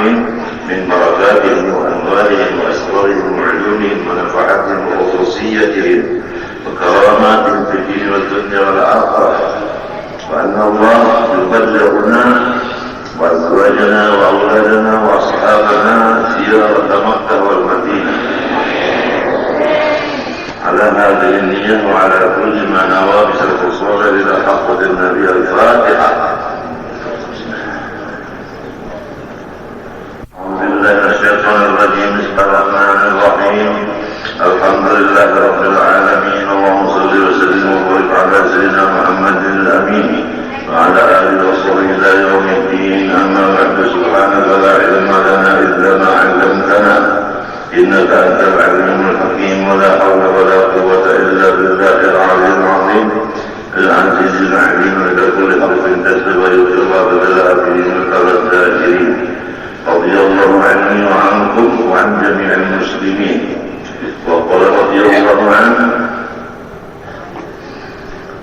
أجمعين من بركاتهم وأموالهم وأسرارهم وعلومهم ونفعاتهم وخصوصيتهم وكراماتهم في الدين والدنيا والآخرة، وأن الله يبلغنا وأزواجنا وأولادنا وأصحابنا زيارة مكة والمدينة على هذه النية وعلى كل ما نوى بشرف الصورة إلى حقة النبي. الفاتحة. أعوذ بالله من الشيطان الرجيم. بسم الله الرحمن الرحيم. الحمد لله رب العالمين، اللهم صل وسلم وبارك على سيدنا محمد الأمين وعلى آله وصحبه إلى يوم الدين. أما بعد، سبحانك لا علم لنا إلا ما علمتنا إنك أنت العليم الحكيم، ولا حول ولا قوة إلا بالله العلي العظيم العزيز العليم. إلى كل حرف تسبب ويغفر بالآخرين وكر الذاكرين. رضي الله عني وعنكم وعن جميع المسلمين. وقال رضي الله عنه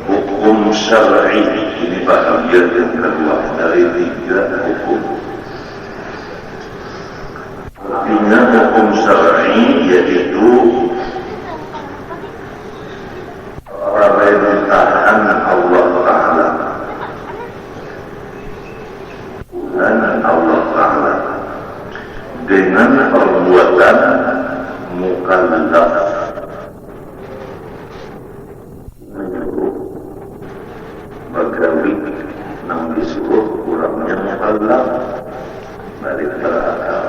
hukum syar'i. Ini bahagian yang kedua dari 3 hukum. Artinya hukum syar'i yaitu perintahan Allah Ta'ala, dan Allah Ta'ala dengan perbuatan mukallaf, bagawi nang disuruh kurangnya mukallaf balik berakal.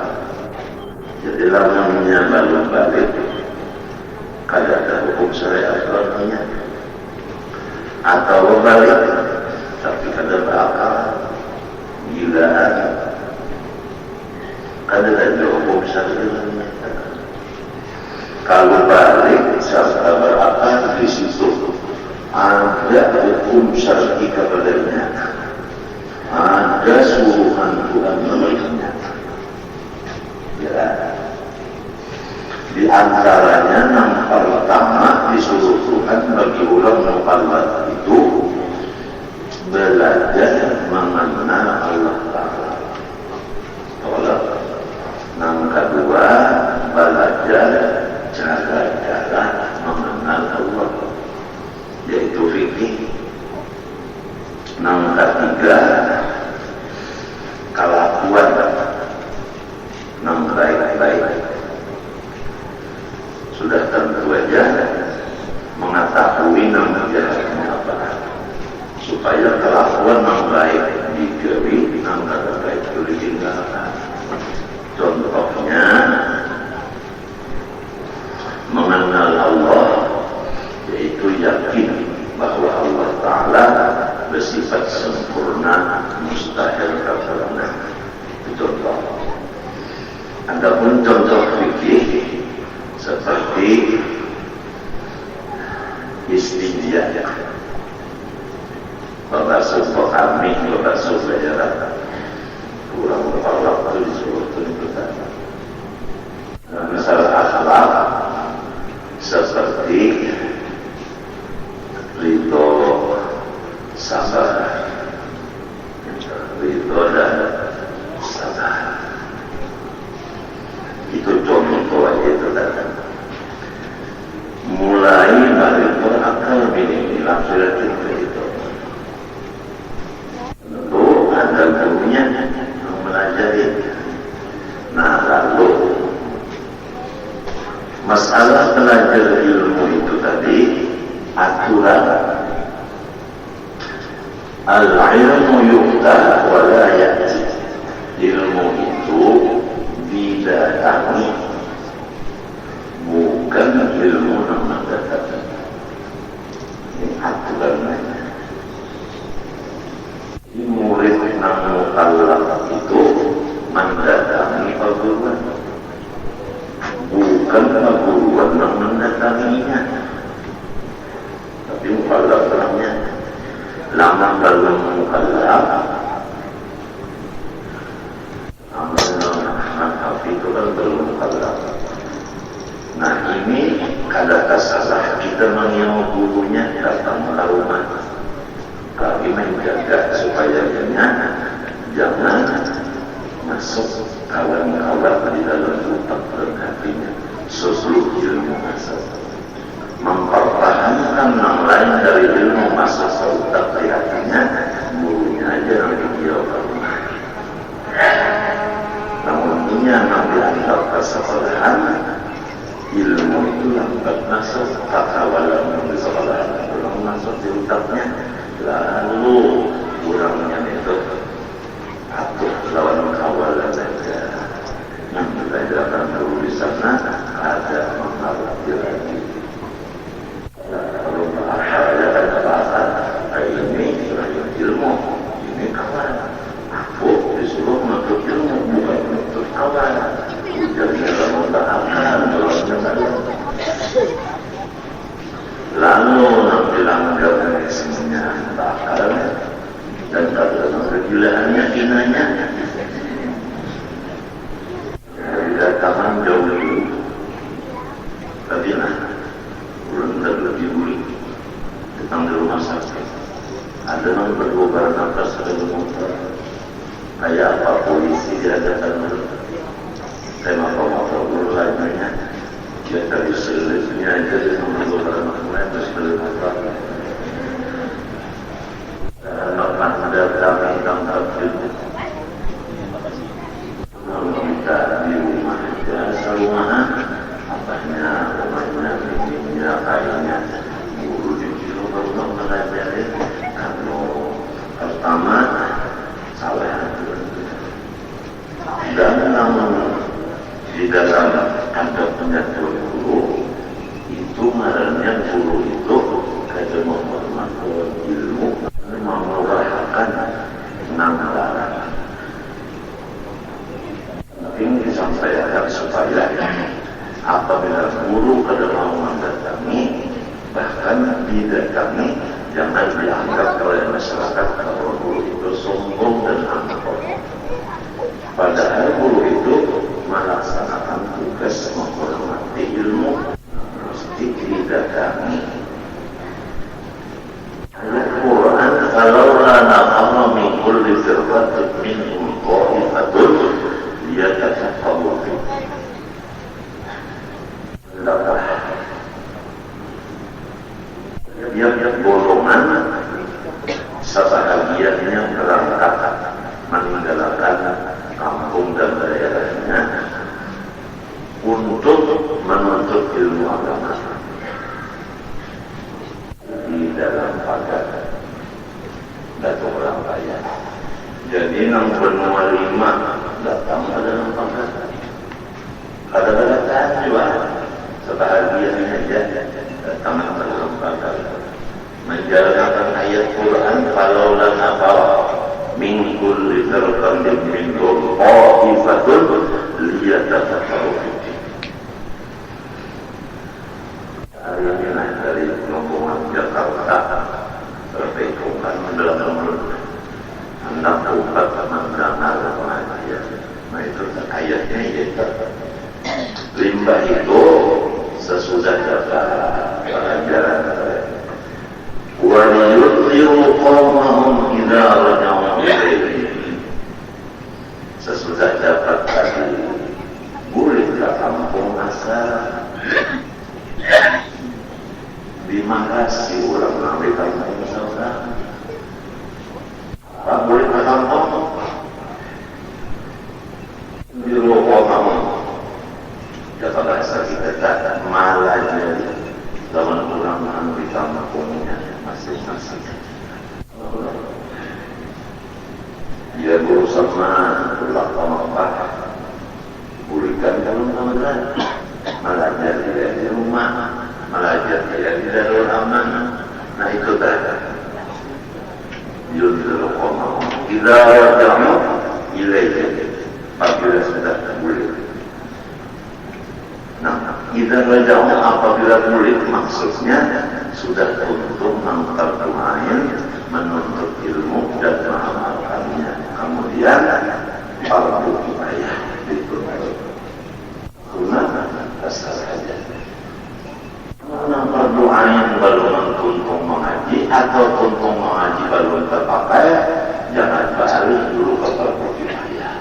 Jadi namanya balik kada ada hukum syariat lainnya, atau balik tapi kada berakal, gilaan, kada ada hukum syariat. Kalau balik serta berakal, di situ ada hukum syar'i kepadanya, ada suruhan Tuhan melalainya. Ya, di antaranya yang pertama disuruh Tuhan bagi orang mukallaf itu belajar mengenal Allah Ta'ala. Yang kedua, belajar cara-cara mengenal Allah, yaitu fikih. Yang ketiga, kelakuan yang baik-baik. Sudah tentu aja mengetahui nama jahatnya apa, supaya kelakuan yang baik digawi, yang kada baik itu ditinggalkan. Contohnya mengenal Allah, yaitu yakin bahwa Allah Ta'ala bersifat sempurna, mustahil kafarana. Itu contoh. Adapun contoh fikih seperti istinja, membasuh kami, membasuh bayaran, kurang berapa waktu disuruh tuntutan. Masalah akhlak seperti ridho, sabar, ridho dan sabar. Itu contoh aja itu datang. Mulai dari berakal ini langsung kita itu. Tentu ada gurunya yang melajari. Nah, lalu masalah belajar ilmu itu tadi aturan. Al-ilmu yu'ta wa la ya'ti. Ilmu itu didatangi, bukan ilmu yang mendatangi. Ini aturannya. Murid yang mukallaf itu mendatangi perguruan, bukan perguruan yang mendatanginya. Tapi mukallaf namanya. Lama kalau mukallaf, itu kan belum mukallaf. Nah, ini kada salah kita menyewa gurunya datang ke rumah. Kami menjaga supaya dia jangan masuk kawan-kawan di dalam otak dan hatinya sebelum ilmu masuk. Mempertahankan yang lain dari ilmu masuk ke otak di hatinya, gurunya aja yang dia pernah. Namun ini yang dianggap kesalahan, ilmu itu lambat masuk, kawalan di sekolahan belum masuk di otaknya, lalu kurangnya itu atur lawan kawalan saja. Yang belajarkan dulu di sana ada mengerti lagi. Kalau bahasa kan bahasa ini ilmu, ini kawan. Aku disuruh menuntut ilmu, bukan menuntut kawan. Jadi kalau tak akan lalu bilang dengan semuanya bakal dan kalau kegilaannya kinanya dari datangan jauh dulu Kadina belum lebih dulu datang di rumah sakit ada yang bergobar nafas ada motor kayak apa polisi diadakan dulu tema motor dulu lainnya dia tadi selesainya aja dia bergobar nafas terus bergobar ada datang ilmu kalau kita di rumah biasa rumahan apanya rumahnya bikinnya kayaknya guru di kilo baru mempelajari kalau pertama salah dan namun di dalam ada penyatur guru itu marahnya guru itu ada menghormati ilmu memurahkan nanggaran. Ini disampaikan supaya apabila guru adalah mendatangi, bahkan didatangi, jangan dianggap oleh masyarakat kalau guru itu sombong dan angkuh. Padahal guru itu melaksanakan tugas menghormati ilmu, mesti didatangi. Al-Quran kalau nafama min kulli firqatin minhum qa'ifatun yatafaqahu fi tiap golongan sebahagiannya berangkat meninggalkan kampung dan daerahnya untuk menuntut ilmu agama di dalam pagar datang orang kaya. Jadi nang benua 5 datang ke dalam pagar. Kadang-kadang juga sebahagiannya aja datang ke dalam pagar. Menjalankan ayat Quran kalau la nafar min kulli firqatin minhum qa'ifatun liyatafaqahu fi din. Ayatnya dari rombongan Jakarta berpetungan mendalam hendak buka mendengar pengajian. Nah itu ayatnya itu. Limbah itu sesudah dapat pelajaran. Wa yudhiru qawmahum idza raja'u ilayhi. Sesudah dapat tadi boleh ke kampung asal. Dimangkasi orang Nabi kampung saudara. Tak boleh ke kampung. Di rumah kamu. Jika bahasa kita tak malah jadi zaman orang Nabi kampungnya masing-masing. Dia berusaha berlakon apa? Berikan kalau kawan malah jadi di rumah. Melajari dia di darul aman. Nah itu tadi yudhiru qawmahum idza raja'u ilayhi apabila sudah pulih. Nah idza raja'u apabila pulih maksudnya sudah untuk mengterjemahin menuntut ilmu dan mengamalkannya. Kemudian fardu kifayah dituntut. Guna asal saja. Mana berdoain baru tuntung mengaji atau tuntung mengaji baru terpakai, jangan balik dulu ke fardu kifayah.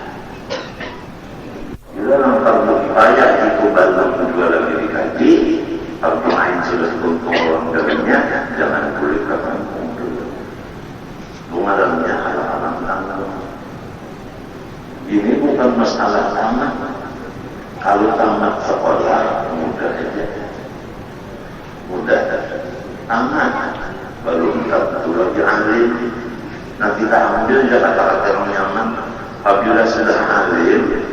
dalam fardu kifayah itu baru kedua lagi dikaji. Fardu ain sudah untung orang dengannya, jangan boleh ke kampung dulu. Bungarannya anak-anak tanggung. Ini bukan masalah tamat. Kalau tamat sekolah mudah aja, mudah tamat. Baru kita lagi alim. Nanti kita ambil ya kata-kata yang nyaman. Apabila sudah alim,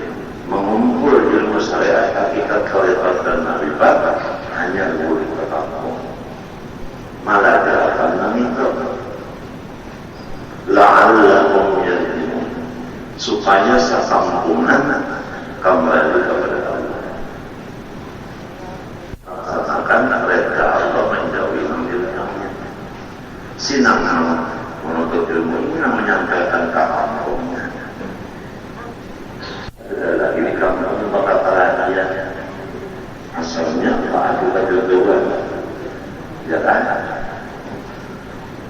mengumpul ilmu syariat, hakikat, khilafat dan ma'rifat, hanya boleh ke kampung. Malah akan mengikat. La'allahum yarji'un, supaya sekampungan kembali kepada Allah. Rasakan reda Allah menjauhi ambilnya. Sinang menuntut ilmu ini menyampaikan ke kampungnya. Lagi di kampung berkata rakyat, asalnya Pak Adu Pajagoan, ya kan?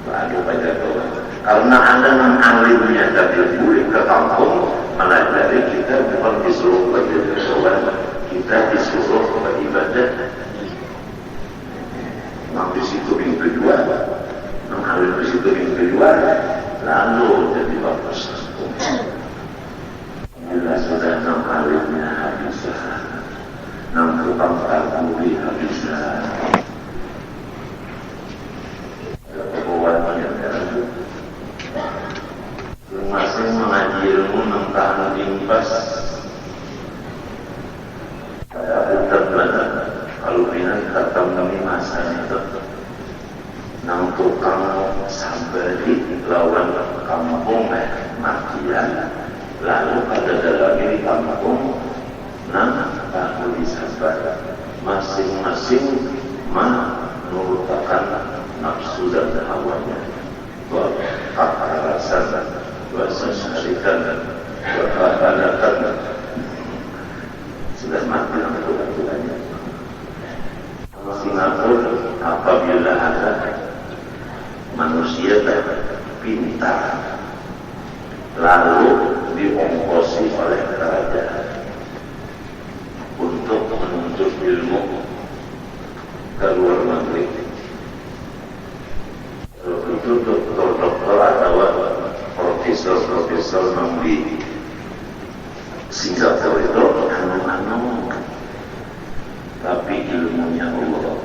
Pak Adu Pajagoan. Karena ada alimnya dari boleh ke kampung, melajari kita bukan disuruh berjalan, kita disuruh beribadah. Di situ yang kedua, mengalir di situ yang kedua, lalu jadi bagus. Bila sudah 6 alimnya habis, 6 tukang kalkuli habis. Masih mengaji ilmu tentang impas. Kalau bilang kata kami masa itu 6 tukang sabari lawan kampung makian. Lalu pada dalam ini kampung tak sabar. Masing-masing menurutkan nafsu dan hawanya. Kekerasan, bahasa syarikat, berkata-kata sudah mati aturan-aturannya. Singapura apabila ada manusia pintar lalu diongkosi oleh kerajaan untuk menuntut ilmu ke luar negeri. Itu doktor atau profesor di Singapura itu anu-anu, tapi ilmunya Allah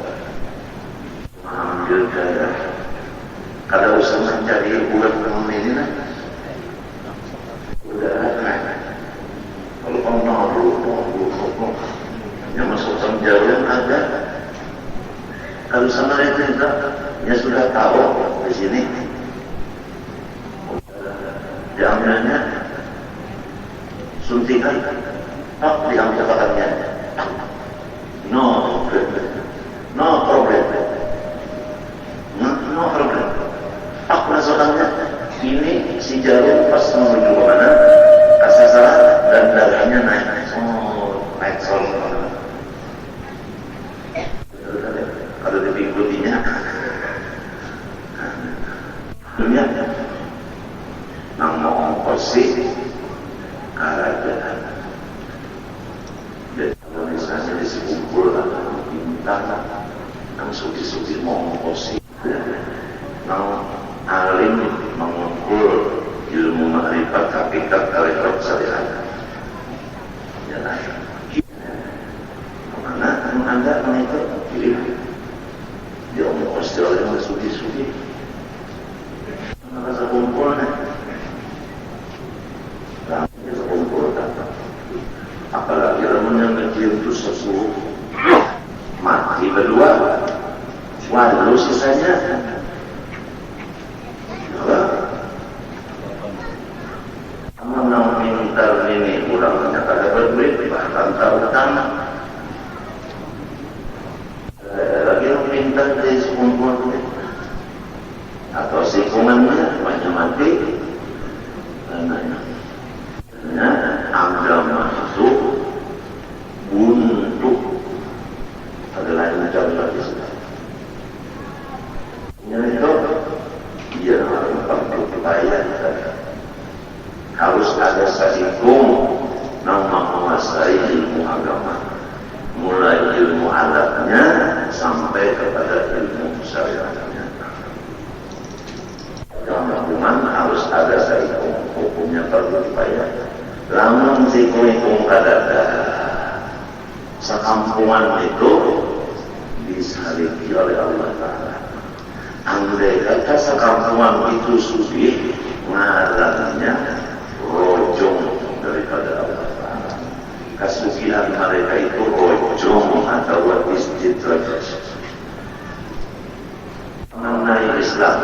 ambil darah. Kalau usah mencari bulan ini lah, udah ada. Kalau kamu yang masuk jalan ada. Kalau sama itu ya sudah tahu di sini. Diambilnya suntikan, diambil catatannya. No problem. Aku rasakannya ini si jarum pas menuju ke mana, kesasar dan darahnya naik. Naik sol. Kalau diikutinya, dunia nang ongkosi kerajaan. Jadi kalau misalnya dikumpul bintang, nang suki-suki ongkosi, nang alim mengumpul ilmu ma'rifat hakikat khilafat syariat. Jalan. Mana anda itu pilih dia ongkosi oleh suki-suki. Rasa kumpulnya. Apalagi yang kecil itu sesuatu mati berdua, walau sisanya kamu minta ini ulang ternyata dapat duit bahkan tak utang. Lagi yang minta dari sekumpul atau sikungannya banyak mati karena Anda masuk untuk adalah macam lagi sudah. Yang itu dia harus berbayar. Harus ada saikum yang menguasai ilmu agama, mulai ilmu adatnya sampai kepada ilmu syariatnya. Kampungan harus ada saikum, hukumnya perlu dibayar. Lamun sikum kadada sekampungan itu disaliki oleh Allah Ta'ala. Andai kata sekampungan itu sudah ngarannya rojong daripada Allah Ta'ala. Kasugihan mereka itu rojong atau istidraj. Mengenai Islam,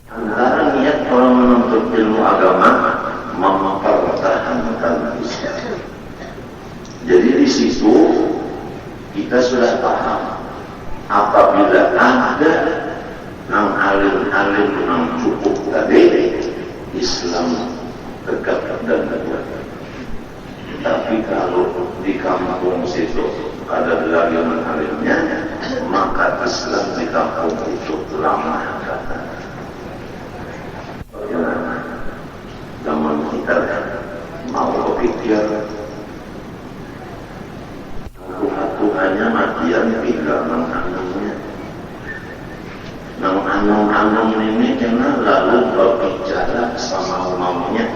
antara niat orang menuntut ilmu agama mempertahankan Islam. Jadi di situ kita sudah paham, apabila ada nang alim-alim nang cukup tadi, Islam tegak dan kuat. Tapi kalau di kampung situ ada lagi alimnya, maka Islam di kampung itu lemah kata. Bagaimana? Zaman kita mau berpikir Tuhannya matian tinggal nang-anungnya. Nang-anung ini kena lalu berbicara sama maunya.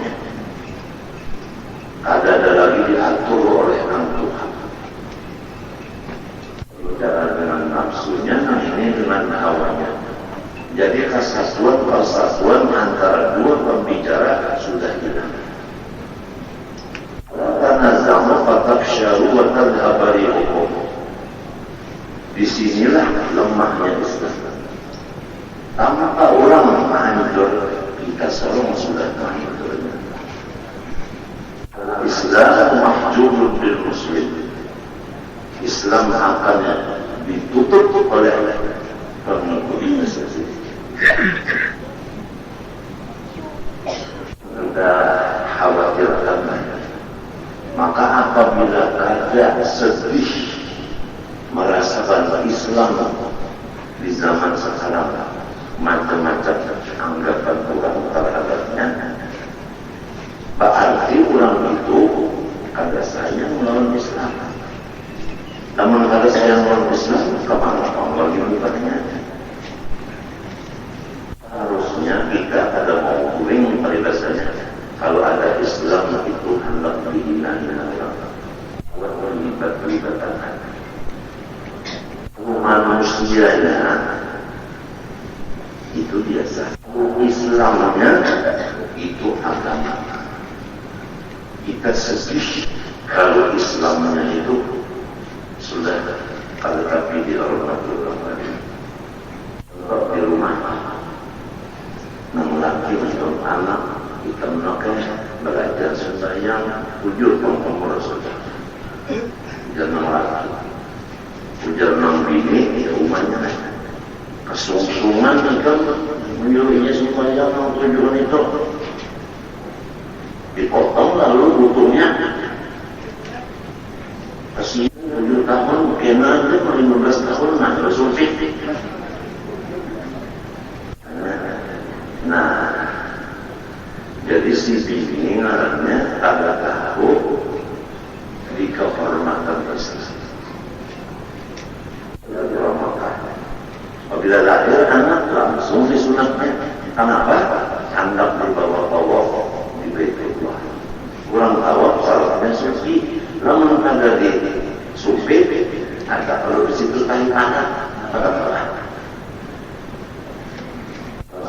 Ada lagi diatur oleh nang Tuhan. Bicara dengan nafsunya, nah ini dengan hawanya. Jadi persatuan antara dua pembicara sudah hilang. Tanazzamu fatafsharu wa tadhhabu rihukum. Disinilah lemahnya Islam. Tanpa orang hancur, kita semua sudah hancurnya. Islam mahjubun bil muslim. Islam akan ditutup oleh pengikut Islam. Anda khawatirkan, maka apabila ada sedih merasakan Islam di zaman sekarang, macam-macam anggapan orang terhadapnya, berarti orang itu ada sayang melawan Islam. Namun kalau sayang melawan Islam, kemana Allah dibuatnya? Harusnya kita ada mau kuring peribahasanya, kalau ada Islam itu hendak dihina-hina orang, terlibat-libatan. Manusianya itu biasa, Islamnya itu agama. Kita sedih kalau Islamnya itu sudah kalau tapi di orang di rumah, laki untuk anak kita menakan belajar sembahyang ujur pengkomor saja. Jangan laki ujar nang bini ya umanya kesungsungan kan menyuruhnya supaya nang tujuan itu dipotong lalu butuhnya kasih 7 tahun kena aja 15 tahun nah bersuntik. Nah jadi si bini ngarannya ada tahu di kehormatan Islam. Apabila lahir anak langsung disunatnya. Kenapa? Hendak dibawa-bawa di Baitullah. Kurang tahu salahnya suci. Namun ada di sumpit, ada kalau di situ tanya anak, apa-apa.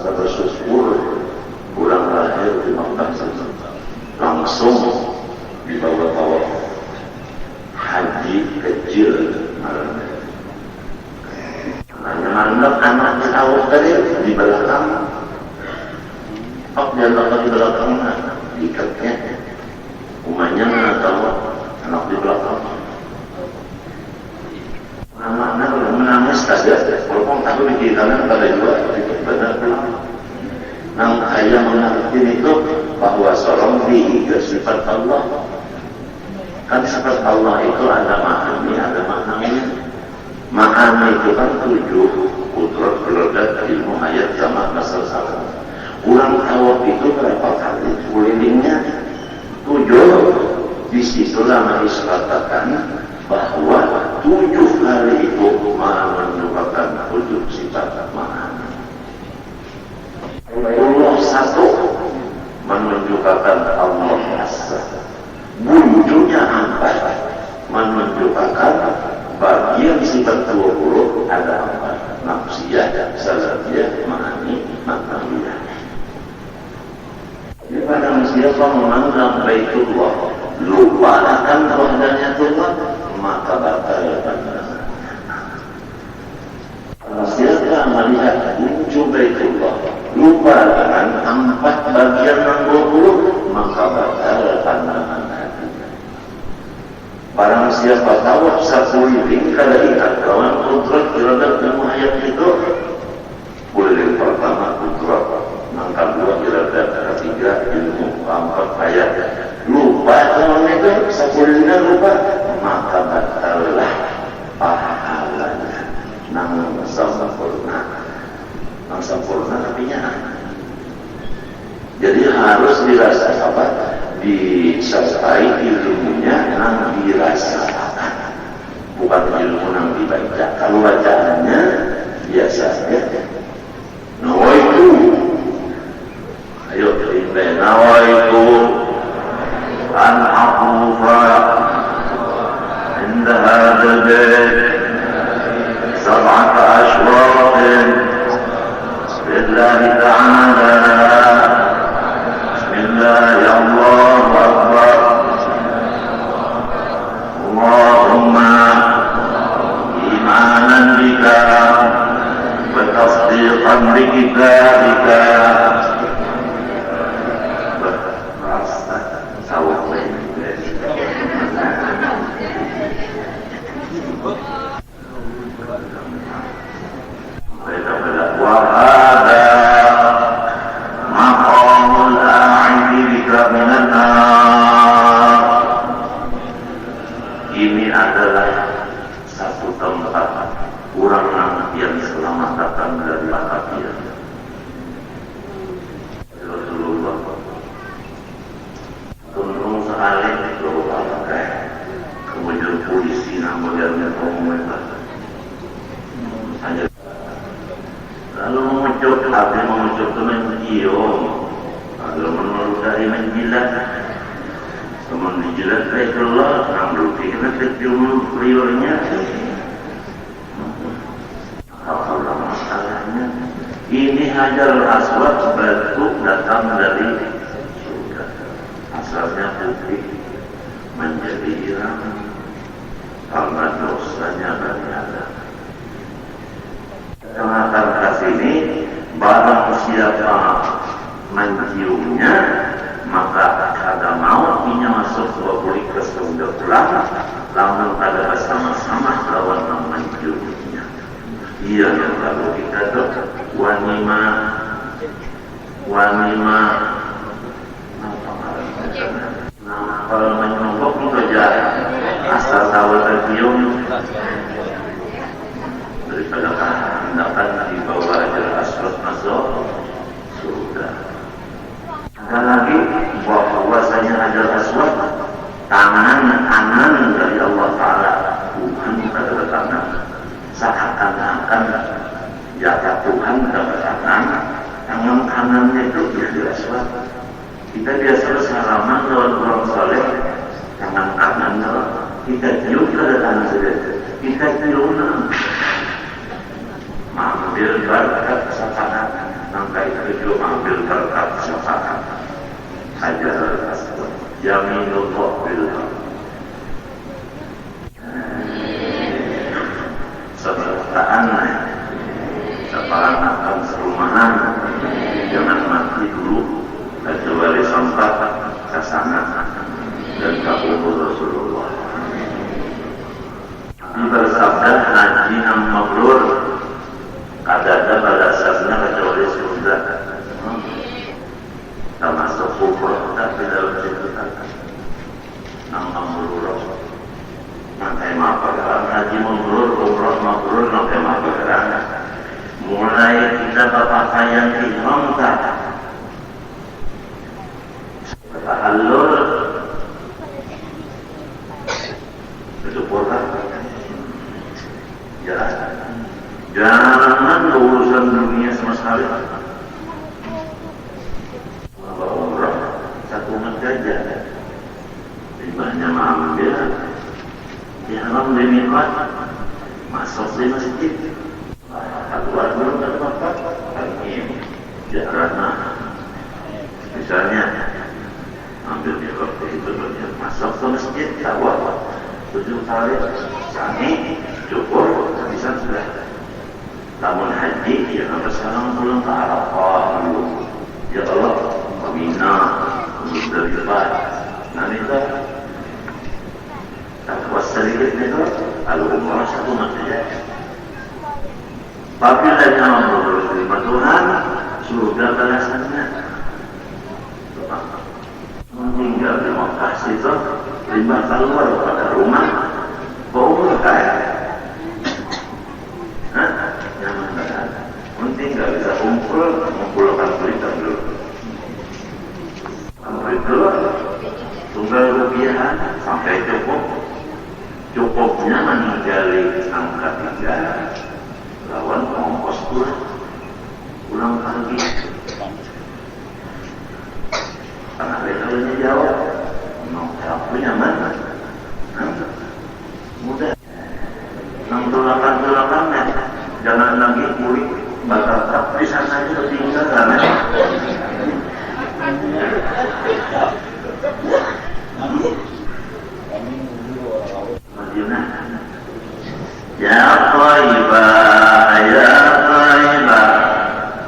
Saya bersyukur kurang lahir di Makkah langsung dibawa-bawa haji kecil. Anak-anak awal tadi di belakang, jangan di belakang, ikatnya, umumnya tahu anak di belakang. Anak-anak menangis saja, walaupun takut di kanan pada juga itu benar. Nang saya mengerti itu bahwa seorang diikat sifat Allah. Kan sifat Allah itu ada maknanya, ada maknanya. Ma'ani itu kan 7 kudrat berodat ilmu ayat sama masalah. Kurang tawaf itu berapa kali kulilingnya 7 Disitulah disebutkan bahwa 7 hari itu menunjukkan 7 sifat ma'ani. Allah satu menunjukkan Allah asa. Buncunya 4 menunjukkan bagian sifat 20 ada 4. Nafsiyah, salafiyah, ma'ani, ma'nawiyah. Jadi pada siapa memandang Baitullah lupa akan wahdaniyatullah, maka batal pandangan. Kalau siapa melihat wujud Baitullah lupa akan 4 bagian 60, maka batal pandangan hati. Barang siapa tawaf sakuriling kada ikat kawan kudrat iradat dan ayat itu boleh pertama kudrat, maka 2 iradat, ketiga ilmu, 4 ayat. Lupa kalau itu sakulina lupa, maka batallah pahalanya. Nang sempurna, nang sempurna artinya. Jadi harus dirasa apa? Disertai ilmunya nang dirasakan, bukan ilmu nang dibaca. Kalau bacaannya biasa saja. Nawaitu, ayo kita nawaitu an aqufa inda hadzal bait 7 ashwaq lillahi ta'ala. Bismillah, ya Allahu akbar. Allahumma imanan bika wa tasdiqan bi kitabika. Ini adalah satu tempat orang yang selamat datang dari Batavia. Rasulullah tundung sekali itu pakai kemudian polisi namanya pemerintah hanya lalu mengucap tapi mengucap teman cium lalu menurut dari menjilat teman dijilat Baitullah ngambil kena kecium riornya. Kalau masalahnya ini Hajar Aswad batu datang dari surga, asalnya putih menjadi hitam karena dosanya dari Adam. Kenapa kasini barang siapa menciumnya maka ada mautnya masuk 20 ke surga pulang, lalu ada bersama-sama lawan menciumnya. Iya yang kalau kita tuh wanima nah kalau menyongkok itu aja asal tahu tercium daripada tindakan di bawah Hajar Aswad masuk surga. Ada lagi bahwasanya Hajar Aswad tangan kanan dari Allah Ta'ala, bukan pada tangan seakan-akan jatah Tuhan pada tangan kanannya itu Hajar Aswad. Kita biasa salaman lawan orang soleh, tangan kanan kita cium pada tangan saja, kita cium mengambil berkat syafaat, sampai itu mengambil berkat syafaat. Hajar Aswad yaminullah billah. Sebertaan separan akan serumahan, jangan mati dulu kecuali sempat kesana dan kabul Rasulullah. Bersabda haji yang mabrur kadada pada asasnya kecuali surga, termasuk kufur tapi dalam situ Rimbanya mengambil di haram di mikot, masuk di masjid. Keluar dulu dari tempat, ini jaraknya. Misalnya ambil mikot itu masuk ke masjid, tawaf 7 kali, sani cukup, habisan sudah. Namun haji dia harus sekarang pulang ke Arafah dulu. Ya Allah, Mina, Muzdalifah, nanti itu tak puas sedikit itu, lalu umrah 1 saja. Apabila nyawa terus terima Tuhan, surga balasannya. Meninggal di Makkah itu, 5 keluar pada rumah, bau kaya. Penting nggak bisa mengumpulkan berita dulu. Berita tunggal rupiah sampai cukupnya meninggali angka 3 lawan ongkos pulang lagi. Karena levelnya jauh, punya mana? Mudah. Tulakan jangan lagi kulit bakal di sana aja tinggal sana. Madinah. Ya Thaibah, ya Thaibah,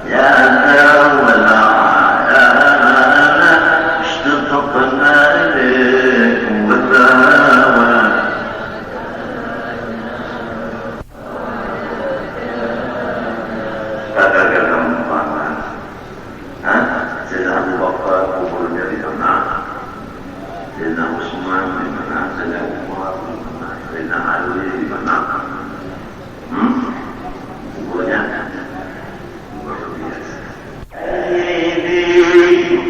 ya Dawala, ya ishtaqna ilaykum badawa. Katakan kamu paman, Sayyidina Abu Bakar kuburnya di mana? Sayyidina Utsman di mana? Sayyidina Umar di mana? Sayyidina Ali di mana? Kuburnya luar biasa.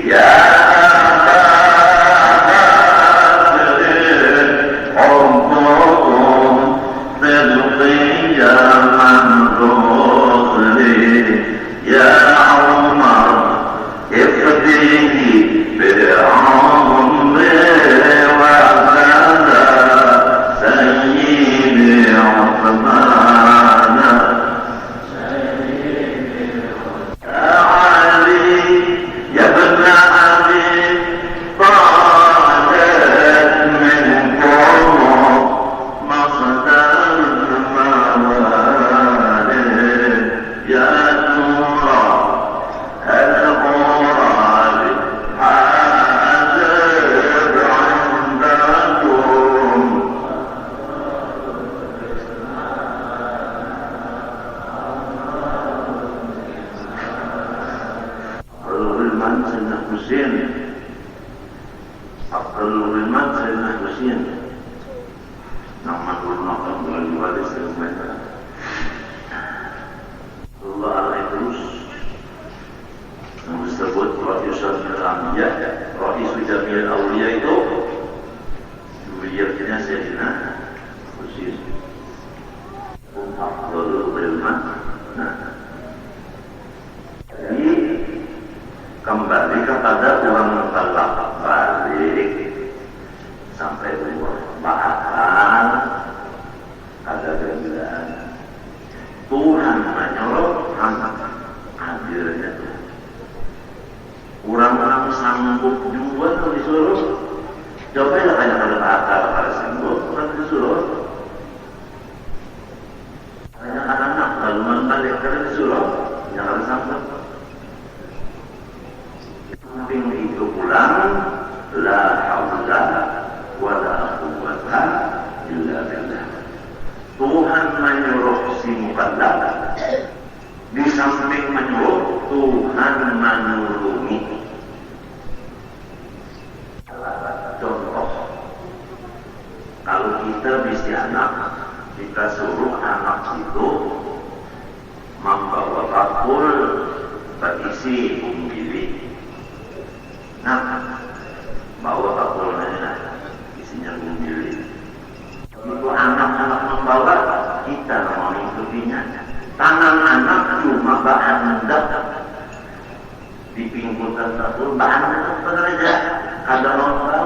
Ya kembali kepada orang telah balik sampai umur bahkan ada keadaan Tuhan menyuruh anak hadirnya Tuhan. Orang-orang sanggup juga kalau disuruh, coba lah hanya kalau akal para sanggup orang disuruh. Hanya anak-anak lalu membalik kalau disuruh, jangan sanggup. Samping itu pulang, la haula wa la quwwata illa billah. Tuhan menyuruh si mukallaf, di samping menyuruh Tuhan menulungi. Contoh, kalau kita bisa anak, kita suruh anak itu membawa bakul berisi umbili. Nah, bawa bakulnya isinya umbili. Itu anak-anak membawa, kita mengikutinya. Tangan anak cuma bahan hendak di pinggul tertentu, bahan hendak saja. Ada orang tahu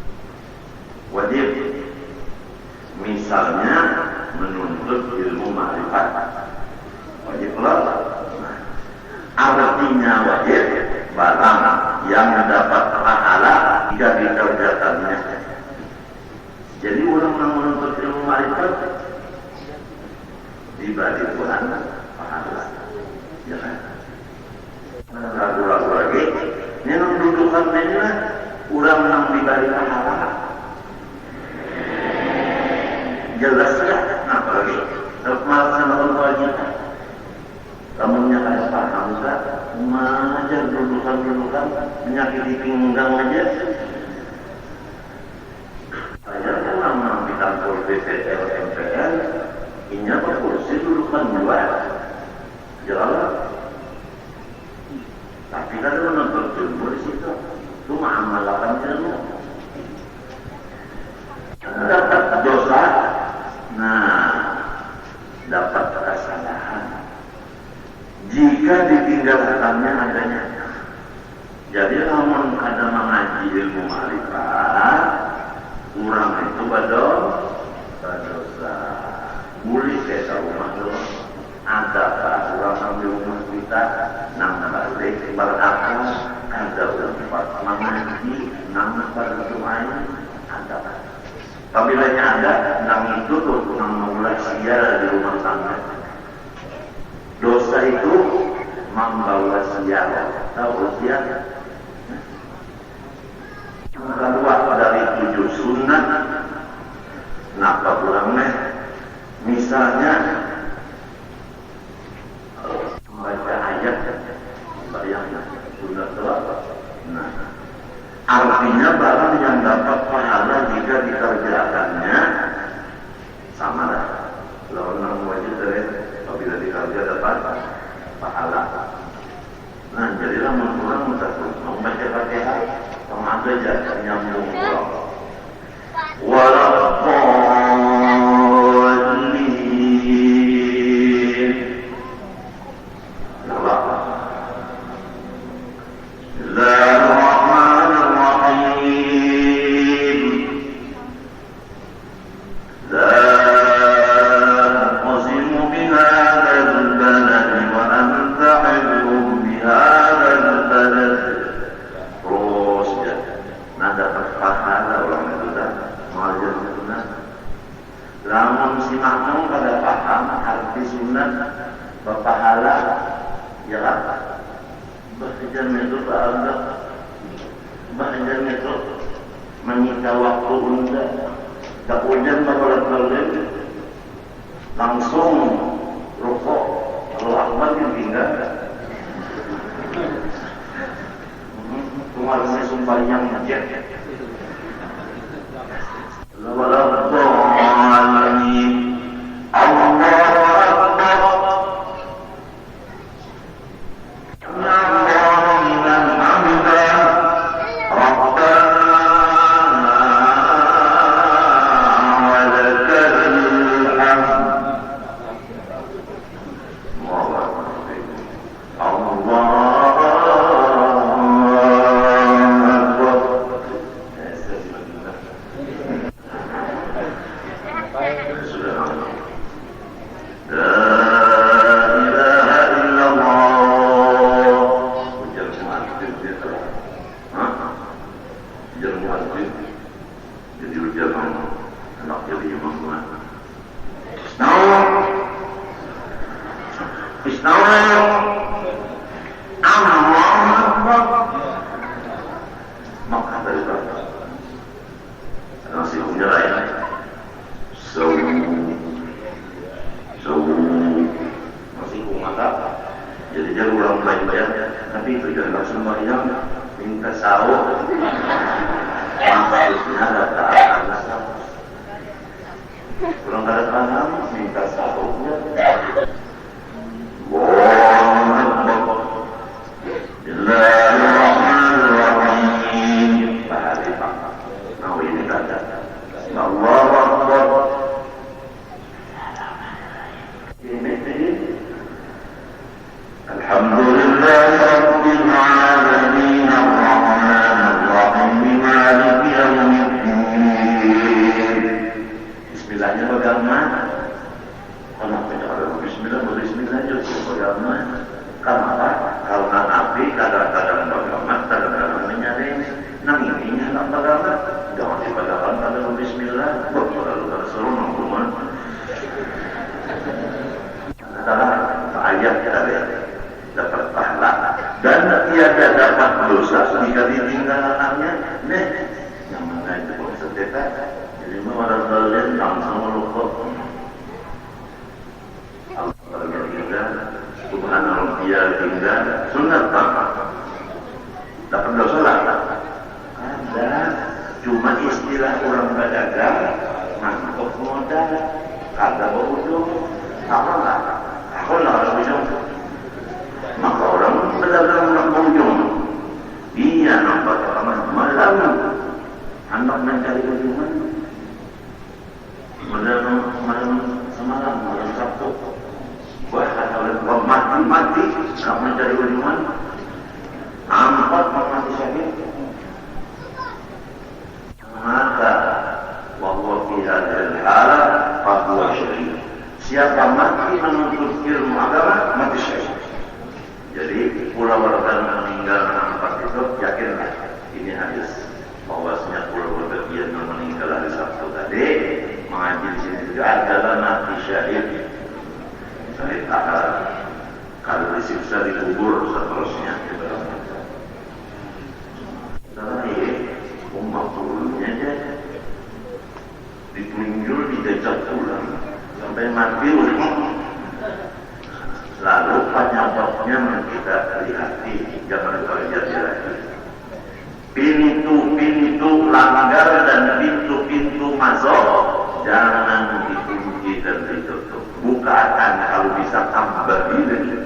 misalnya menuntut ilmu ma'rifat wajib lah. Artinya wajib barang yang mendapat pahala jika dikerjakannya. Jadi orang yang menuntut ilmu ma'rifat dibagi Tuhan pahala, ya kan? Ragu-ragu lagi, ini dudukan ini lah, orang yang dibagi pahala. Jelas lah, apalagi melaksanakan kewajiban. Kamu nyakanya paham kan? Mengajar dudukan menyakiti pinggang aja. Saya kan lama di kantor BPL MPL, ini apa kursi dudukan dua, jalan. Tapi kan lu nonton ilmu di situ, lu mengamalkan ilmu. Dapat dosa, nah dapat kesalahan. Jika ditinggalkannya adanya. Jadi lamun ada mengaji ilmu ma'rifat, kurang itu berdosa. Boleh saya rumah dulu. Ada orang ambil rumah kita, nama balik berakal, ada tempat mengaji, nama berdoa, ada. Apabila ada, nang itu tuh memulai sial di rumah tangga. Dosa itu membawa sial. Tahu sial? Kedua dari 7 sunnah, kenapa kurangnya? Misalnya membaca ayat, bayangnya sunnah apa? Nah, artinya barang yang dapat pahala jika dikerjakannya sama lah. Lawan orang wajib dari apabila dikerja dapat pahala. Nah, jadilah orang membaca Fatihah sama aja nyambung pulang. Walaupun lamun si makmum pada paham arti sunat berpahala, ya kan? Bekerja itu beranggap bekerja itu menyita waktu unda. Tak hujan bakalan langsung rokok. Kalau akbar yang tinggal, cuma saya sumpah yang ngecek. Bismillahirrahmanirrahim. Cuma istilah orang berdagang mangkok modal kagak berujung apa enggak? Aku lah orang ujung. Maka orang berdagang nak berujung. Dia nampak malam anak mencari ujungan. Malam semalam malam Sabtu. Wah kalau mati nak mencari ujungan. Ampat mati sakit. Maka wahwa fi hadzal hal fahuwa syahid. Siapa mati menuntut ilmu agama mati syahid. Jadi pulau warga meninggal nampak itu yakinlah ini hadis bahwasanya pulau warga yang meninggal hari Sabtu tadi mengaji di sini juga adalah mati syahid. Syahid kalau disiksa dikubur seterusnya. Umat turunnya aja ditunjul, dijajak pulang sampai mati lalu penyebabnya kita hati-hati jangan terjadi lagi. Pintu-pintu langgar dan pintu-pintu masuk jangan dikunci dan ditutup. Bukakan kalau bisa tambah lagi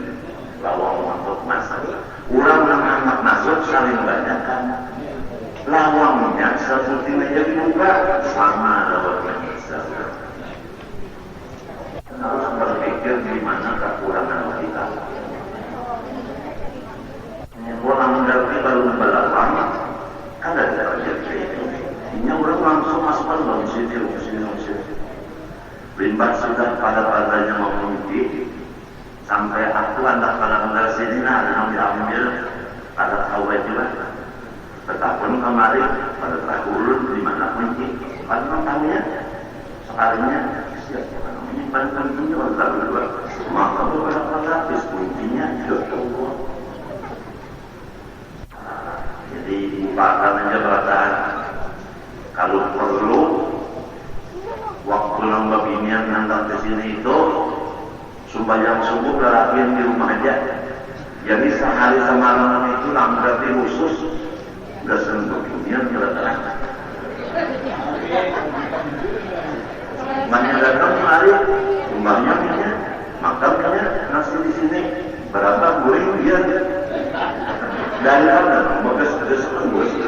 lawang untuk masuk. Orang anak masuk saling banyakkan. Lawangnya seperti meja dibuka sama lawangnya sama. Harus berpikir di mana kekurangan kita. Orang mengerti baru belakang kan ada terjadi itu. Ini orang langsung masuk dalam situ. Limbat sudah pada-padanya mengunci sampai aku anda kalau mengenal sini ada ambil ada tahu juga. Betapun kemarin pada terakhir di mana kunci, pada tahunya sekalinya siap menyimpan kuncinya pada kedua, maka beberapa lapis kuncinya juga. Jadi bukakan aja bacaan. Kalau perlu waktu lomba binian nanti ke sini itu sembahyang subuh latihan di rumah aja. Jadi sehari semalam itu berarti khusus. Udah sentuh dunia nyelatan. Banyak datang hari, rumahnya punya, makamnya nasi di sini berapa goreng dia. Dari mana? Bekas-bekas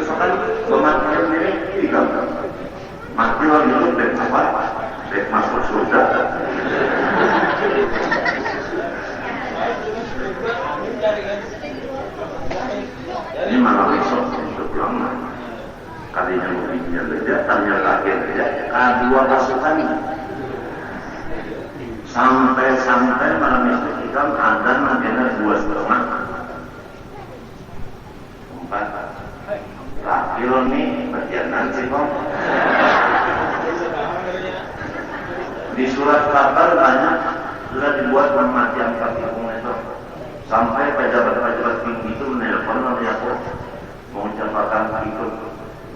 sekali kematian ini tiga. Mati lagi itu dek apa? Dek masuk surga. Ini malah besok untuk pulang kalinya mobilnya beda, tanya lagi beda, kedua pasukan sampai malam itu kita ada nantinya 2,5 4 terakhir nih bagian nanti kok di surat kabar banyak sudah dibuat mati 4 itu. Sampai pejabat-pejabat tinggi itu menelpon oleh aku mengucapkan ikut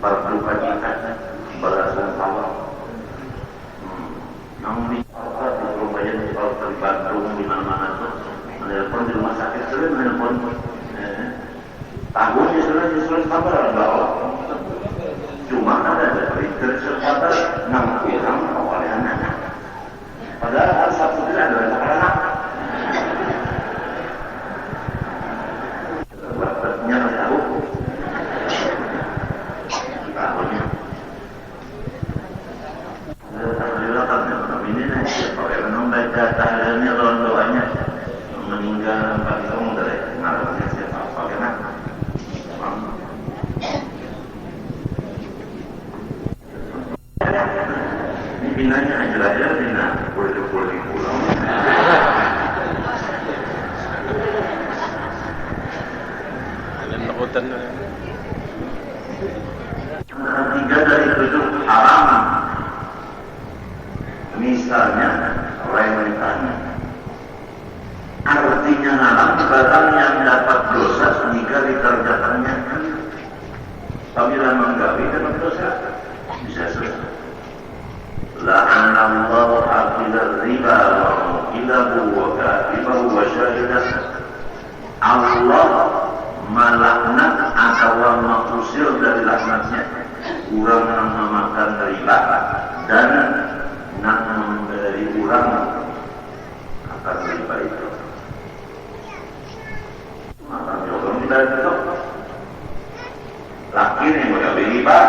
berduka cita balasan salam. Namun di Surabaya di Bandung di mana-mana tuh menelpon di rumah sakit sering menelpon. Tahunnya sudah kabar bahwa cuma ada berita kabar 6 orang awalnya anak. Padahal satu tidak ada anak. Tahlilnya lawan doanya meninggal Pak Isong dari ngarangnya siapa bagaimana? Ini binanya aja bina boleh pulang. Yang nakutan. Tiga dari 7 haram. Misalnya realitanya artinya haram barang yang dapat dosa jika dikerjakannya. Apabila menggawi dapat dosa bisa selesai. La'anallahu akila riba wa mukilahu wa katibahu wa syahidah. Allah melaknat atau kurang memakan riba dan nak memberi kurang akan riba itu. Maka nyolong tidak itu. Laki nih mau beli riba,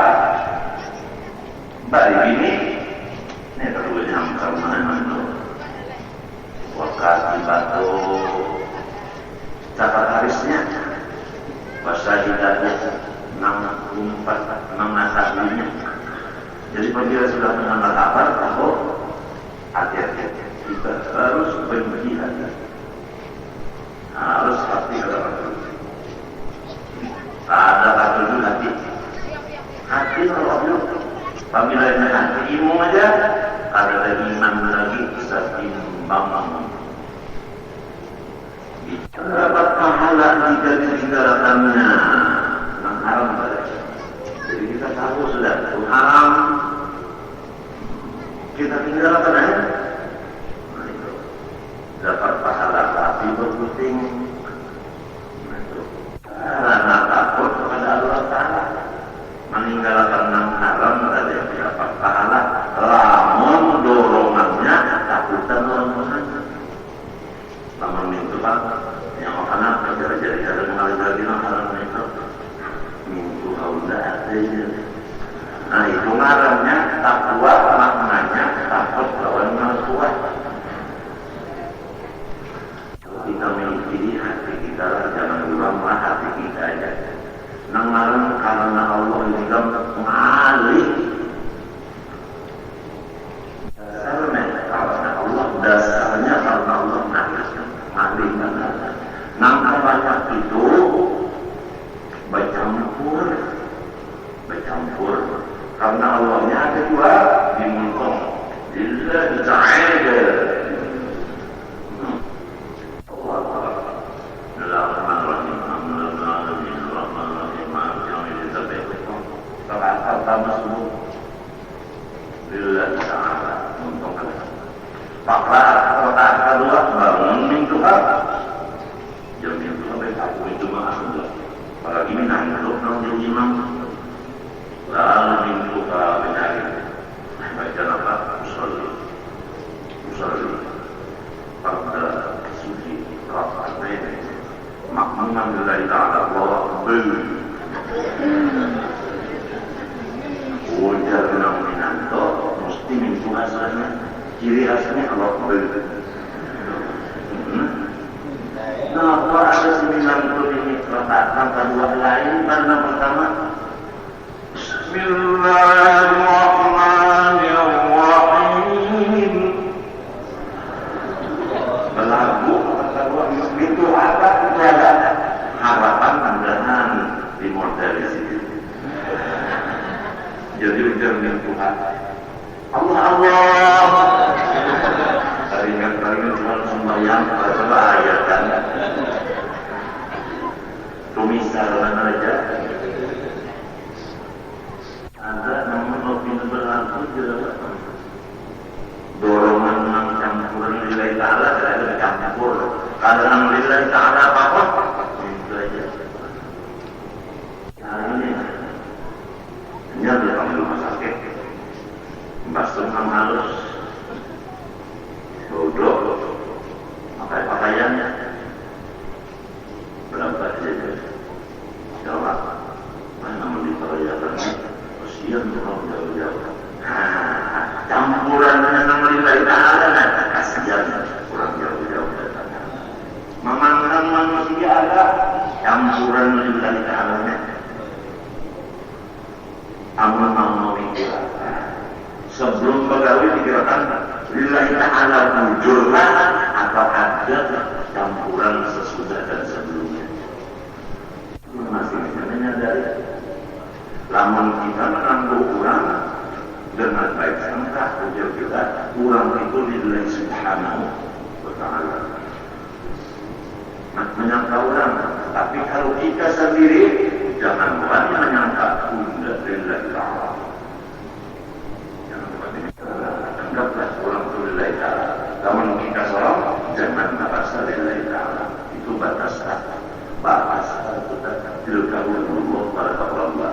balik ini, ini terus jam mana itu. Wakati batu catat harisnya, bahasa hidupnya 64 nasabnya. Jadi apabila sudah mendengar kabar, hati-hati kita harus berjihad, harus hati ada kata hati kalau apabila ini hati imam aja, ada iman lagi seimbang. Dapat pahala jika ditinggalkannya yang haram pada. Jadi kita tahu sudah itu haram, kita tinggalkan aja. Nah, itu dapat pahala tapi berputing. Nah, itu karena takut kepada Allah Taala, meninggalkan yang haram tadi dapat pahala. Lamun dorongannya takutan orang lain. Lamun itu kan yang makanan kerja-kerja ada mengalir lagi makanan itu minggu udah ada. Nah itu ngarannya takwa, maknanya takut lawan takwa. Kalau kita memiliki hati kita jangan ulanglah hati kita aja. Nangaran karena Allah ini kan mengalir. Dasarnya karena Allah, dasarnya karena Allah nangka banyak itu bercampur karena Allahnya ada dua dimulkong lillah ta'ala pakar kota kedua bangun minggu jam itu sampai aku itu mah apalagi minang untuk nongkrong imam lalu minggu mencari baca apa usul pada suci rapat ini makmum dari Taala Allah ujar nang minanto mesti minggu asalnya ciri khasnya Allah beri. Nah, kalau ada 90 ini letakkan kedua lain karena pertama Bismillahirrahmanirrahim. Berlagu kedua itu apa? Itu ada harapan mudahan timur dari situ. Jadi ujar dengan Tuhan. Allah Taringan Tuhan sembahyang coba ayatkan tumisal mana aja ada namun opini berlaku juga dorongan campuran lillahi ta'ala ada campur kadang lillahi ta'ala apa-apa itu aja hari ini hanya di rumah sakit basuh halus bodoh pakai pakaiannya berapa saja jawab mana mau diperlihatkan kasihan kalau jauh-jauh campurannya nama lillahi ta'ala kasihan kurang jauh-jauh datangnya memangkan manusia ada campuran lillahi ta'ala amal mau mikir sebelum pegawai dikirakan lillahi ta'ala wujudlah atau ada campuran sesudah dan sebelumnya. Masih menyadari lamun kita menangguh kurang dengan baik sangka ujar kita kurang itu lillahi subhanahu wa ta'ala. Menyangka orang, tapi kalau kita sendiri jangan berani menyangka lillahi ta'ala. Anggaplah orang itu lillahi ta'ala. Namun kita sholat jangan merasa lillahi ta'ala. Itu batas itu tilka hududullah pada Allah.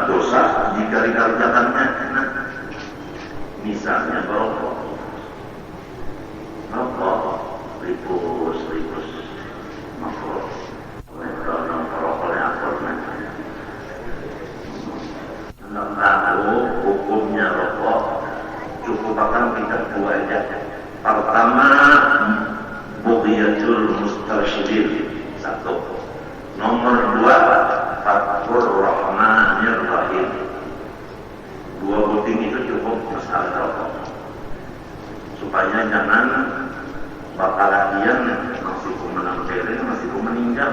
dosa jika dikerjakannya. Misalnya merokok, ribus makro, kalau merokoknya akornya. Anda tahu hukumnya rokok, cukup akan kita dua aja. Pertama, bughyatul mustarsyidin, satu. Nomor dua, fathur rahmanir rahim. Dua buting itu cukup masalah rokok. Supaya jangan bakal latihan masih menampirin, masih meninggal.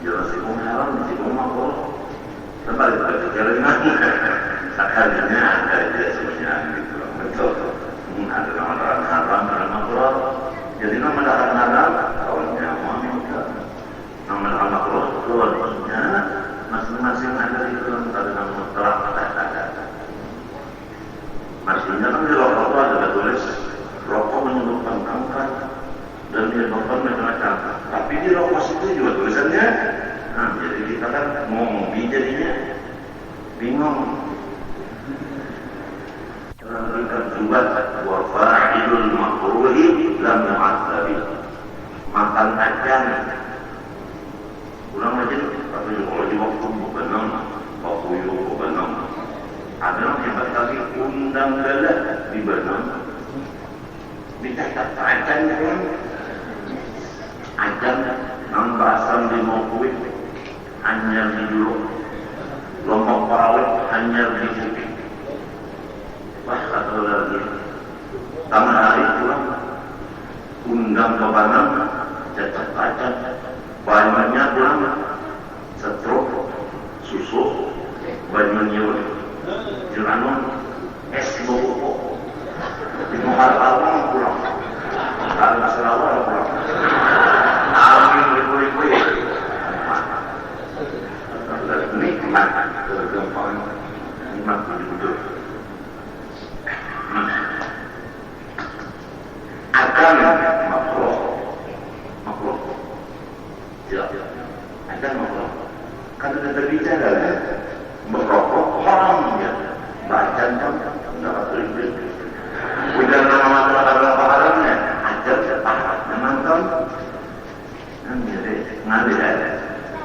Ya masih haram, masih makruh. Kembali ke jaringan. Sekalinya ada dia sebenarnya gitu. Betul. Ada nama haram, ada makruh. Jadi nama haram, kawannya nama makruh, keluarnya masing-masing ada di dalam nama telah ada. Maksudnya kan di rokok itu ada tulis rokok menyebabkan kanker dan menyebabkan macam-macam. Tapi di rokok itu juga tulisannya. Nah, jadi kita kan mau ngopi jadinya bingung. Kita juga wafa'ilul makruhi lam yu'adzabi. Makan kacang. Ulang aja, tapi kalau di waktu bukan bukan ada yang hebat lagi undang galah di Bandung. Dicatat acan kan? Acan nambah asam di Mokuit, hanya di dulu. Lombok Parawet hanya di Bukit. Wah, kata lagi. Taman hari pulang, undang ke Bandung, catat acan. Banyaknya pulang, setruk, susu, banyak Juranon es boko di mahal awal pulang karena selawar pulang amin ribu-ribu nikmat tergempang nikmat hidup akan makruh ya akan makruh karena kita bicara merokok haram ya, bacaan kan dapat ribet. Udah nama haramnya, ajar menonton, kan jadi ngalir aja.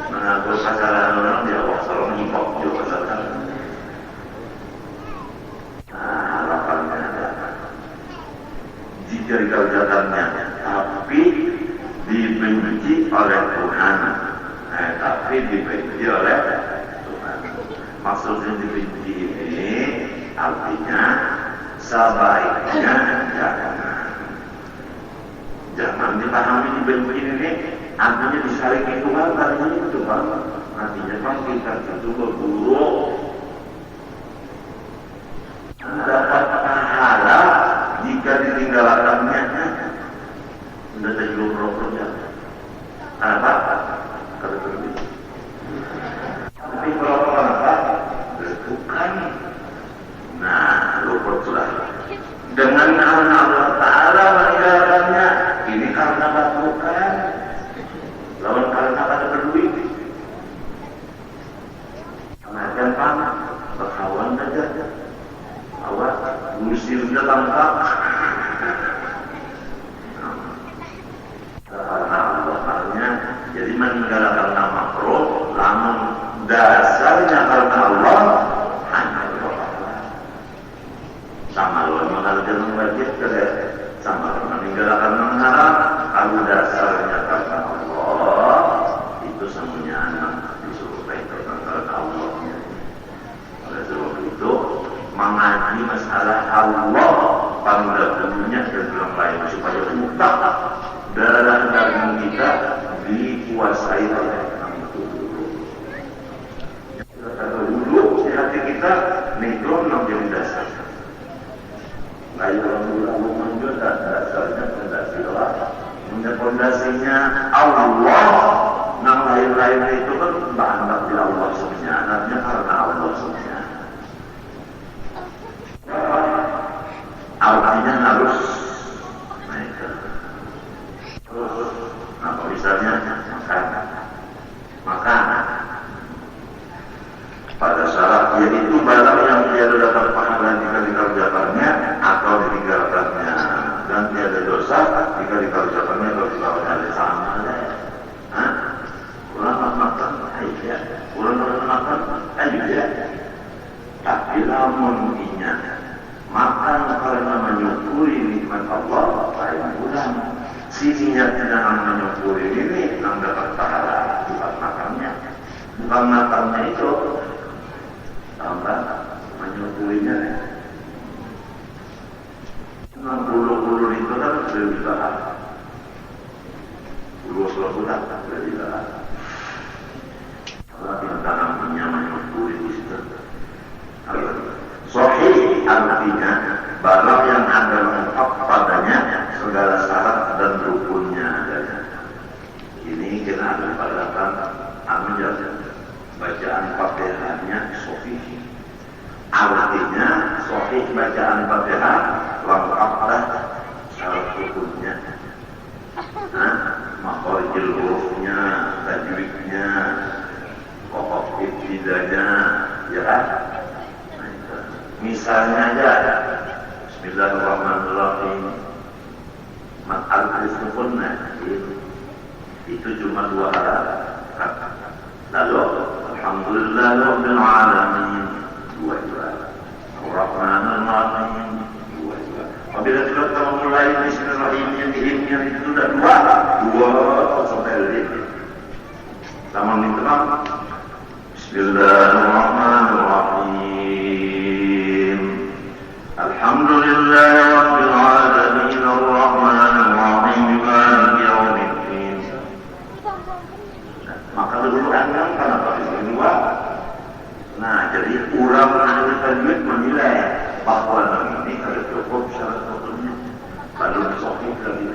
Mengatur pasaran orang dia wasalam hipok juga pasaran. Harapannya ada. Jika dikerjakannya, tapi dibenci oleh Tuhan, tapi dibenci oleh maksudnya dibenci ini artinya sebaiknya jangan dipahami dibenci ini artinya disaring Tuhan artinya itu Tuhan artinya kan kita itu berguru dapat pahala jika ditinggalkannya sudah terjadi berapa apa kata begitu tapi berapa bukan. Nah, lupa sudah. Dengan karena Allah Ta'ala meninggalkannya, ini karena bukan. Lawan karena pada peduli. Karena panas, berkawan saja. Awak ngusirnya tangkap. Karena Allah Ta'ala, jadi meninggalkan nama makruh, namun dasarnya karena Allah hanya Allah. Sama lo mengajarkan wajib kerja, sama meninggalkan haram, kalau dasarnya karena Allah itu semuanya anak disuruh baik karena Allah. Oleh sebab itu mengaji masalah Allah pada dunia dan dalam lain supaya mutlak darah daging kita dikuasai oleh dulu di hati kita nikron yang jadi dasar. Lalu lalu menjuta dasarnya fondasi Allah, fondasinya Allah. Nah lain-lain itu kan bahan bakti Allah sebenarnya, anaknya karena Allah sebenarnya. Artinya harus naik terus. Apa misalnya makan. Pada syarat tukang makannya itu tambah menyukuinya ya. Nah, bulu-bulu itu kan sudah dibahas. Bulu seluruh sudah dibahas. Kalau kita tanam menyukuи itu sudah. Sahih artinya barang yang ada lengkap padanya segala syarat dan rukunnya adanya. Ini kita akan padakan bacaan Fatihahnya sahih. Artinya sahih bacaan Fatihah lengkaplah syarat rukunnya. Makharijul hurufnya, tajwidnya, pokok ibtidanya, ya kan? Misalnya aja, Bismillahirrahmanirrahim, al-Qur'an itu cuma 2 harakat. Lalu, Alhamdulillahirabbil alamin 2 Ar-Rahmanir-Rahim 2. Apabila sudah kamu mulai Bismillahirrahmanirrahim itu sudah 2 sampai lebih. Sama minta Bismillahirrahmanirrahim. Alhamdulillahirabbil alamin ar-rahmanir rahim maliki yaumiddin. Maka dulu angan kenapa kedua? Nah, jadi ulama ahli tajwid menilai bahwa ini kalau cukup syarat rukunnya baru sahih lagi.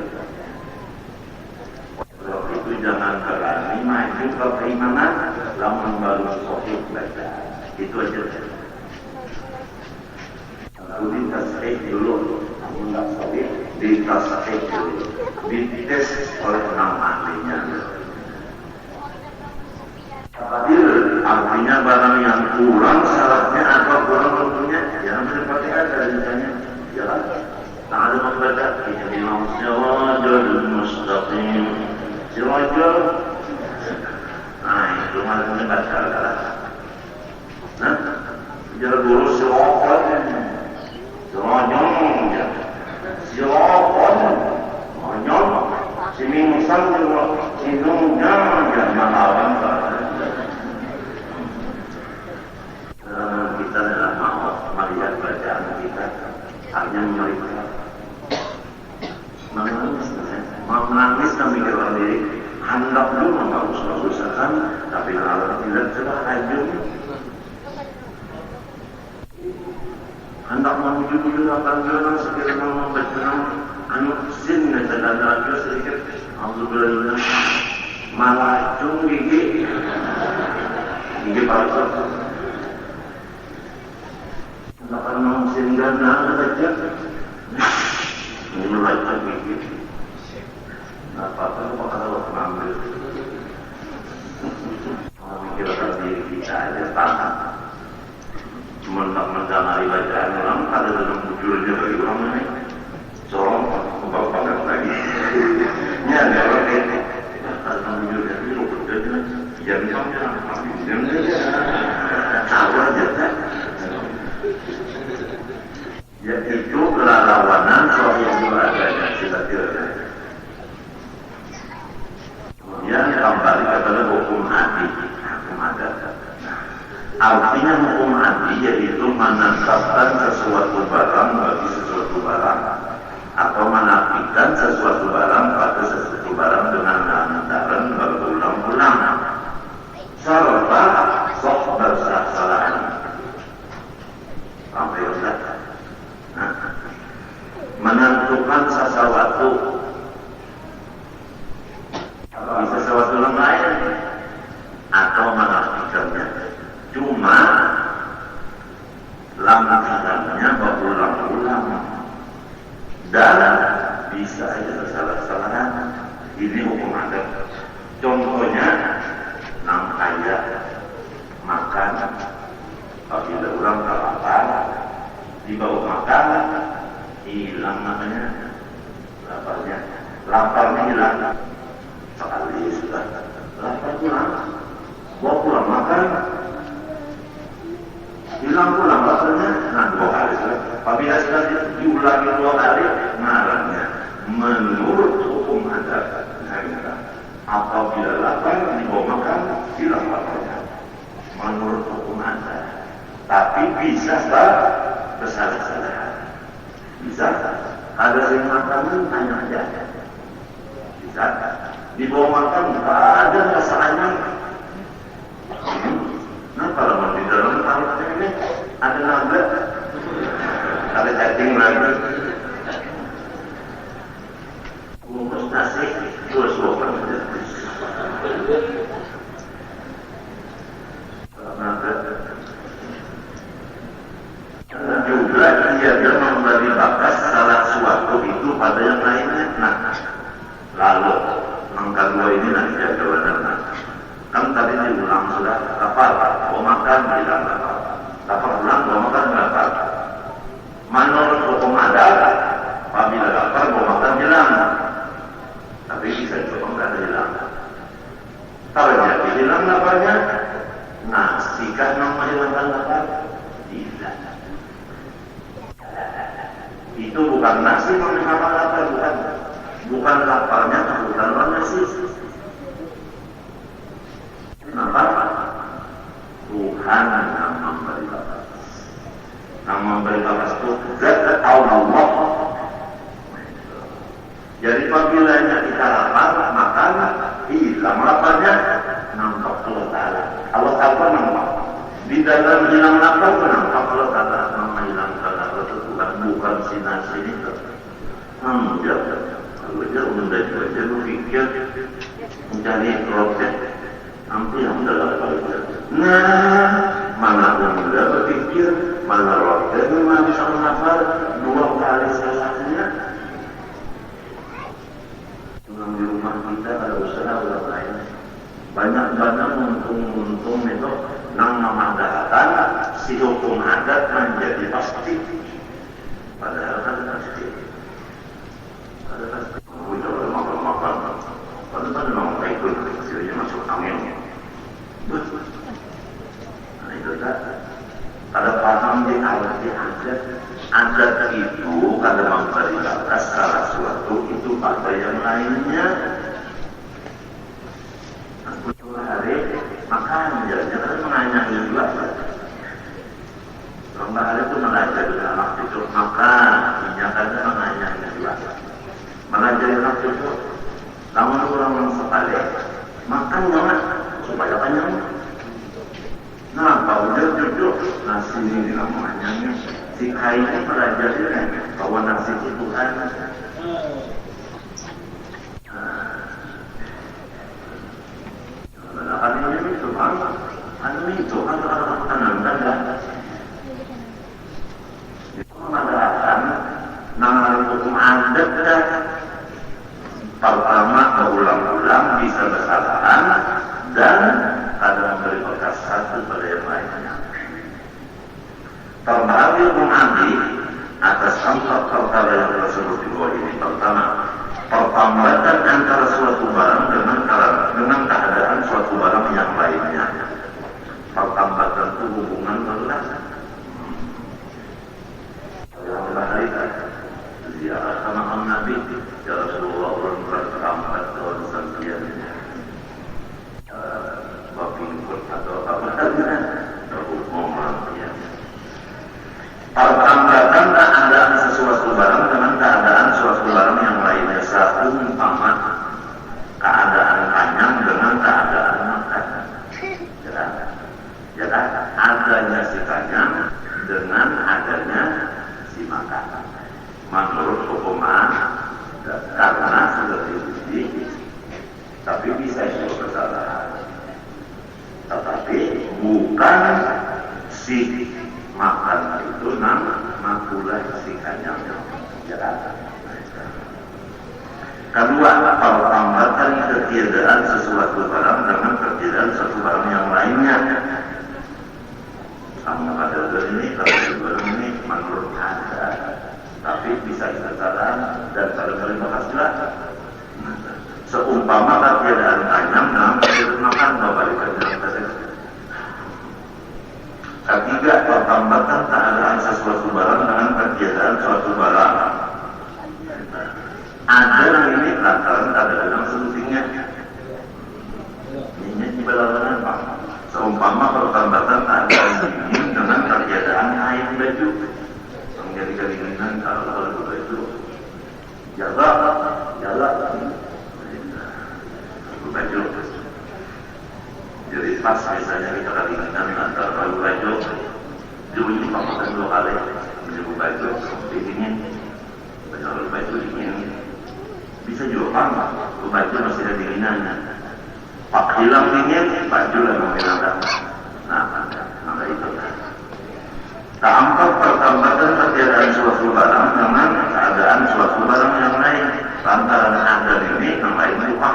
Kalau itu jangan berani maju ke keimanan, lamun baru sahih baca. Itu aja. Lalu ditasahih dulu, namun tidak sahih, ditasahih dulu, dites oleh enam ahlinya. Adil artinya barang yang kurang syaratnya atau kurang rukunnya, jangan seperti ada misalnya, jalan. Tak ada membaca, Ihdinas siratal mustaqim, siratal. Nah itu malah membaca adalah. Nah, biar guru siratal. Sirajong, sini musang, sinungnya, jangan lawan. Kita adalah mau melihat bacaan kita, hanya mereka menangis dan mikirkan diri, hendak dulu bagus-bagusakan, tapi kalau tidak sudah ajung. Hendak menuju akan jalan sekiranya membaca anu sin dan ada sedikit alhamdulillah malah cung gigi palsu hendak menusin dan ada saja ini membaca gigi apa-apa kalau mengambil memikirkan diri kita aja tahan mengenali bacaan orang ada dalam bujurnya bagi orang ini sorong membawa lagi ini ada orang ini ada dalam bujurnya ini lo berdua yang tahu aja kan ya itu kelalawanan soal yang adanya sila-sila kemudian kembali kepada hukum hati hukum adat. Artinya hukum hati yaitu menetapkan sesuatu barang bagi sesuatu barang atau menafikan sesuatu barang pada sesuatu barang dengan lantaran berulang-ulang serta sok bersalahan sampai sudah menentukan sesuatu bagi sesuatu yang lain atau menafikannya. Cuma lantarannya berulang-ulang dan bisa ada salah-salahan. Ini hukum adat. Contohnya, nang kaya makan, apabila orang lapar, dibawa makan, hilang namanya laparnya hilang sekali sudah lapar pulang, bawa pulang makan. Hilang pulang laparnya, nah 2 hari sudah. Apabila sudah diulangi 2 kali, ngarannya menurut hukum adat negara. Apabila lapar dibawa makan, hilang laparnya. menurut hukum Anda. Tapi bisa bersalah-salah. Bisa. Ada yang makan tanya aja. Bisa. Di bawah makan tak ada masalahnya. Nah kalau di dalam taruh ini ada naga, ada cacing naga. Bungkus nasi, terus bukan juga dia memberi bakas salah suatu itu pada yang lainnya. Nah, lalu angka 2 ini nanti jawabannya. Kan tadi diulang sudah kapal, mau makan bilang kapal ulang mau makan kapal. Menurut hukum adat, apabila lapar mau makan bilang. Tapi bisa juga nggak ada hilang. Kalau jadi hilang laparnya, nasi kan yang menghilangkan lapar? Tidak. Itu bukan nasi menghilangkan lapar, bukan laparnya, bukan nasi. Kenapa? Tuhan yang memberi bakas. Yang memberi bakas itu zat Allah. Jadi apabila kita lapar, maka hilang laparnya, nampak Allah Ta'ala. Allah Ta'ala nampak. Di dalam hilang lapar, nampak Allah Ta'ala. Menghilangkan lapar itu bukan si nasi itu. Kalau dia mendadak dia berpikir mencari roket. Hampir yang udah lapar. Nah, mana udah berpikir, mana roket, mana bisa lapar 2 kali salahnya. Di rumah kita ada usaha orang lain banyak-banyak untung itu nang memandakan si hukum adat menjadi pasti, padahal kan pasti udah makan padahal memang ikut hasilnya masuk angin. Nah itu kan ada paham di arti adat itu kada memberi batas salah suatu itu pada yang lainnya. Aku hari makan jangan menganyangi juga. Kalau hari itu mengajar anak itu makan, dinyatakan menganyangi juga. Mengajar anak itu, namun orang sekali makan jangan supaya kenyang. Nah, kalau dia duduk nasi ini namanya si kainnya pelajarinya bahwa nasi itu Tuhan. Nah, ini itu bang, itu kan ada mengadakan nama hukum adat pertama berulang-ulang bisa bersalahan dan ada memberi bekas satu pada yang lainnya. Terbagi mengambil atas 4 perkara yang tersebut di bawah ini. Pertama, pertambatan antara suatu barang dengan keadaan suatu barang yang lainnya. Pertambatan itu hubungan belas. Yang berharga ziarah sama Nabi ya Rasulullah orang bertambat tahun santiannya. Bapingkut atau apa saja hukum ya. Pertambatan keadaan sesuatu barang dengan keadaan suatu barang yang lainnya. Satu umpama keadaan kanyang dengan keadaan makan. Ya kan? Adanya si kanyang dengan adanya si makan. Menurut hukum karena sudah diuji, tapi bisa juga kesalahan. Tetapi bukan si makan itu makulah si kanyang. Kedua, pertambatan ketiadaan sesuatu barang dengan ketiadaan sesuatu barang yang lainnya. Sama pada ini, kalau sebelum ini menurut ada, tapi bisa kesalahan dan kali-kali makasihlah. Seumpama ketiadaan kanyang, tidak makan membalikan yang tadi. Ketiga, pertambatan keadaan sesuatu barang dengan ketiadaan suatu barang. Ada ini lantaran ada dalam selutingnya. pas biasanya kita kedinginan antara baru baju dulu makan 2 kali menjemput baju dingin baru baju dingin bisa juga baju masih ada dinginannya pak hilang dingin baju lah menghilangkan maka itu tampak pertambatan ketiadaan suatu barang dengan keadaan suatu barang yang lain lantaran ada ini yang lain lupa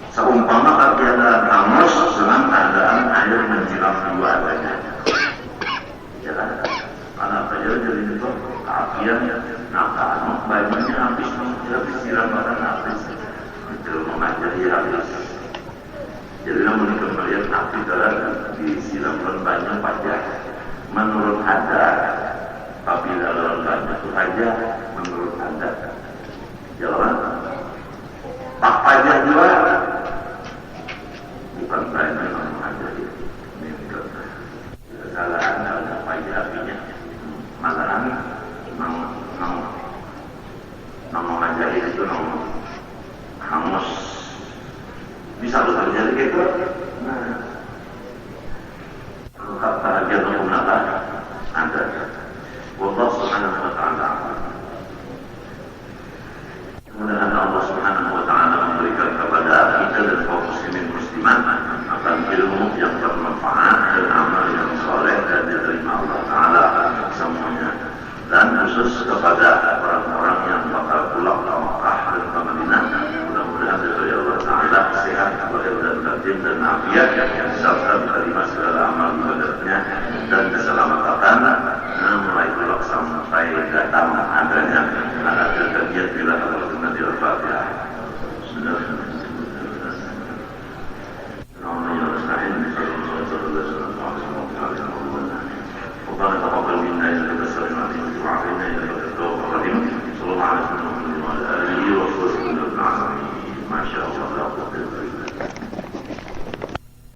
seumpama ketiadaan hangus dengan keadaan air menjiram dua adanya ya kan karena saja jadi itu keapian bajunya habis siram barang habis itu mengajari habis jadi namun kembalian api dalam disiram banyak pajak menurut adat tapi dalam banyak itu saja menurut adat jalan pak pajak juga bukan banyak yang mengajari ini kesalahan dalam pajak apinya malahan mengajari itu hangus bisa terjadi gitu. Kata dia menggunakan ada. Allah Subhanahu wa taala. Mudah-mudahan Allah Subhanahu wa taala memberikan kepada kita dan kaum muslimin muslimat akan ilmu yang bermanfaat dan amal yang soleh dan diterima Allah taala semuanya. Dan khusus kepada orang-orang yang bakal pulang ke Makkah dan ke Madinah, mudah-mudahan dari Allah taala sehat dan batin dan afiat serta diterima segala amal ibadahnya dan